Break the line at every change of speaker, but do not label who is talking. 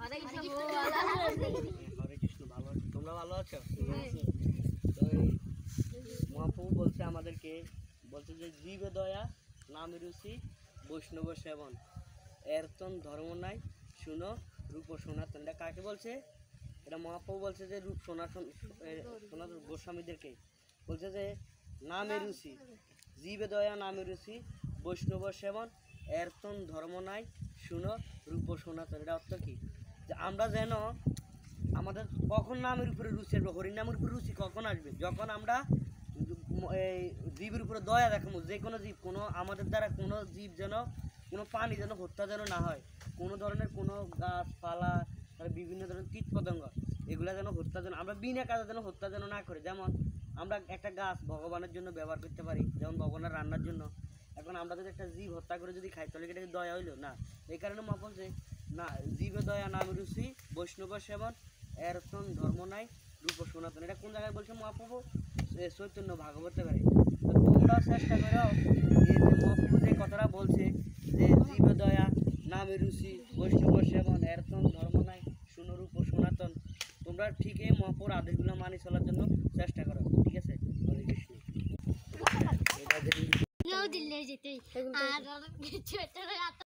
হরে কৃষ্ণ। ভালো আছো? তোমরা ভালো আছো? তো মহাপ্রভু বলছে আমাদেরকে, বলছে যে জীবে দয়া নামে রুচি বৈষ্ণব সেবন এর তন ধর্ম নাই শুনো রূপ সনাতন। এটা কাকে বলছে? এটা মহাপ্রভু বলছে যে রূপ সনাতন সনাতন গোস্বামীদেরকে বলছে যে নামে রুচি জীবে দয়া নামে রুচি বৈষ্ণব সেবন এর তন ধর্ম নাই শুনো রূপ সনাতন। এটা অর্থ কি? যে আমরা যেন আমাদের কখন নামের উপরে রুচি আসবে, হরিনামের উপরে রুচি কখন আসবে? যখন আমরা এই জীবের উপরে দয়া দেখাবো। যে কোনো জীব, কোনো আমাদের দ্বারা কোনো জীব যেন, কোনো প্রাণী যেন হত্যা যেন না হয়, কোনো ধরনের কোনো গাছপালা, বিভিন্ন ধরনের কীট পতঙ্গ এগুলো যেন হত্যা যেন আমরা বিনা কাজে যেন হত্যা যেন না করে। যেমন আমরা একটা গাছ ভগবানের জন্য ব্যবহার করতে পারি, যেমন ভগবানের রান্নার জন্য। এখন আমরা যদি একটা জীব হত্যা করে যদি খাই, তাহলে এটাকে দয়া হইলো না। এই কারণে মা বলছে না, জীবে দয়া নাম রুচি বৈষ্ণব সেবন এর তন ধর্ম নাই রূপ সনাতন। এটা কোন জায়গায় বলছে মহাপ্রভু? চৈতন্য ভাগবতে পারে। তোমরা চেষ্টা করো এই যে মহাপ্রভু যে কথাটা বলছে যে জীবে দয়া নামে রুচি বৈষ্ণব সেবন এর তন ধর্ম নাই শুনো রূপ সনাতন, তোমরা ঠিক এই মহাপ্রভুর আদেশগুলো মানি চলার জন্য চেষ্টা করো। ঠিক আছে? হরে কৃষ্ণ।